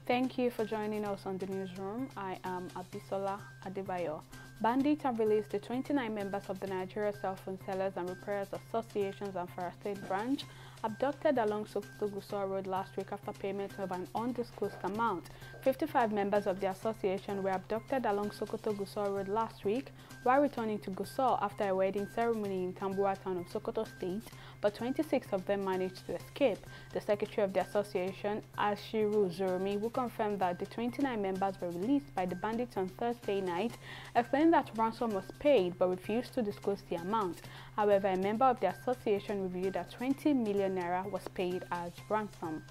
Thank you for joining us on the newsroom. I am Abisola Adebayo. Bandits have released the 29 members of the Nigeria Cell Phone Sellers and Repairers Association's Zamfara State branch abducted along Sokoto Gusau Road last week after payment of an undisclosed amount. 55 members of the association were abducted along Sokoto Gusau Road last week while returning to Gusau after a wedding ceremony in Tambuwa town of Sokoto State, but 26 of them managed to escape. The secretary of the association, Ashiru Zurmi, who confirmed that the 29 members were released by the bandits on Thursday night, explained that ransom was paid but refused to disclose the amount. However, a member of the association revealed that 20 million naira was paid as ransom.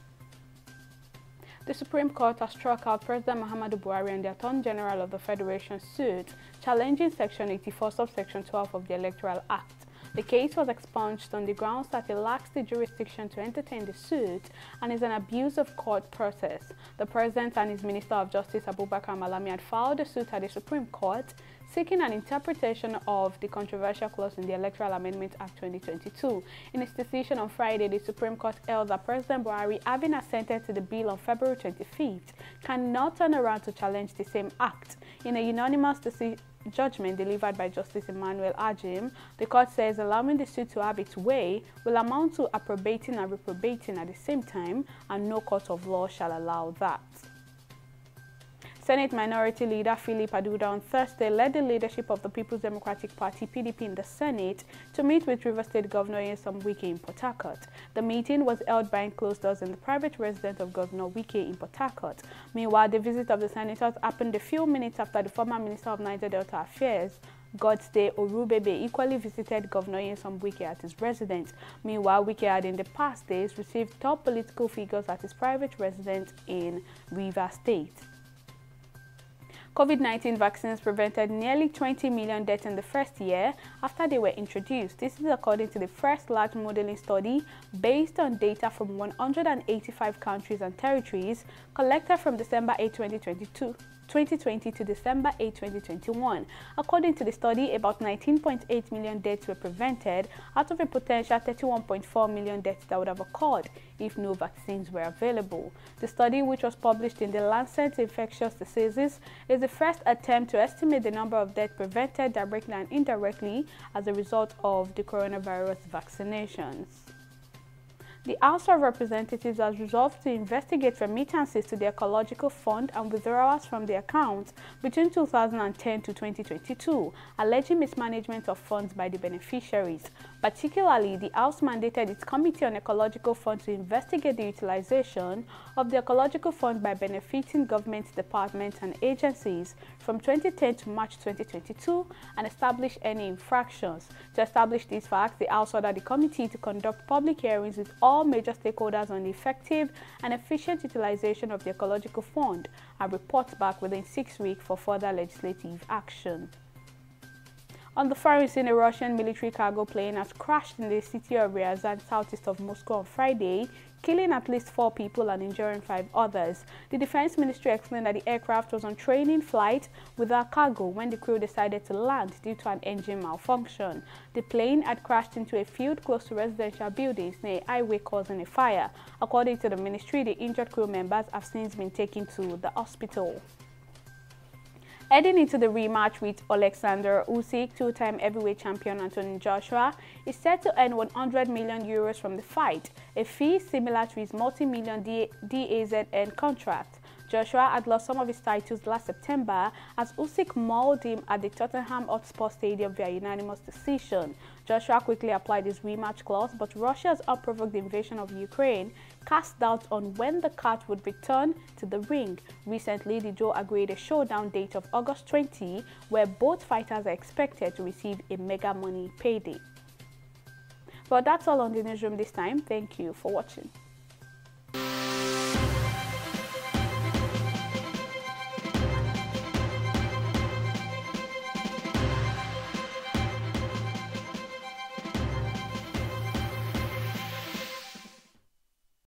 The Supreme Court has struck out President Muhammadu Buhari and the Attorney General of the Federation suit challenging Section 84, subsection 12 of the Electoral Act. The case was expunged on the grounds that it lacks the jurisdiction to entertain the suit and is an abuse of court process. The President and his Minister of Justice, Abubakar Malami, had filed a suit at the Supreme Court seeking an interpretation of the controversial clause in the Electoral Amendment Act 2022. In its decision on Friday, the Supreme Court held that President Buhari, having assented to the bill on February 25th, cannot turn around to challenge the same act. In a unanimous judgment delivered by Justice Emmanuel Ajim, the court says allowing the suit to have its way will amount to approbating and reprobating at the same time, and no court of law shall allow that. Senate Minority Leader Philip Aduda on Thursday led the leadership of the People's Democratic Party (PDP) in the Senate to meet with Rivers State Governor Nyesom Wike in Port Harcourt. The meeting was held behind closed doors in the private residence of Governor Wike in Port Harcourt. Meanwhile, the visit of the senators happened a few minutes after the former Minister of Niger Delta Affairs, Godstay Orubebe, equally visited Governor Nyesom Wike at his residence. Meanwhile, Wike had in the past days received top political figures at his private residence in Rivers State. COVID-19 vaccines prevented nearly 20 million deaths in the first year after they were introduced. This is according to the first large modeling study based on data from 185 countries and territories collected from December 8, 2020 to December 8, 2021. According to the study, about 19.8 million deaths were prevented out of a potential 31.4 million deaths that would have occurred if no vaccines were available. The study, which was published in the Lancet Infectious Diseases, is the first attempt to estimate the number of deaths prevented directly and indirectly as a result of the coronavirus vaccinations. The House of Representatives has resolved to investigate remittances to the Ecological Fund and withdrawals from the account between 2010 to 2022, alleging mismanagement of funds by the beneficiaries. Particularly, the House mandated its Committee on Ecological Fund to investigate the utilization of the Ecological Fund by benefiting government departments and agencies from 2010 to March 2022 and establish any infractions. To establish these facts, the House ordered the committee to conduct public hearings with all major stakeholders on the effective and efficient utilization of the Ecological Fund and report back within 6 weeks for further legislative action. On the foreign scene, a Russian military cargo plane has crashed in the city of Ryazan, southeast of Moscow on Friday, killing at least 4 people and injuring 5 others. The Defense Ministry explained that the aircraft was on training flight without cargo when the crew decided to land due to an engine malfunction. The plane had crashed into a field close to residential buildings near a highway, causing a fire. According to the ministry, the injured crew members have since been taken to the hospital. Heading into the rematch with Alexander Usyk, 2-time heavyweight champion Anthony Joshua is set to earn 100 million euros from the fight, a fee similar to his multi-million DAZN contract. Joshua had lost some of his titles last September as Usyk mauled him at the Tottenham Hotspur Stadium via unanimous decision. Joshua quickly applied his rematch clause, but Russia's unprovoked invasion of Ukraine cast doubt on when the cat would return to the ring. Recently, the duo agreed a showdown date of August 20, where both fighters are expected to receive a mega money payday. But that's all on the newsroom this time. Thank you for watching.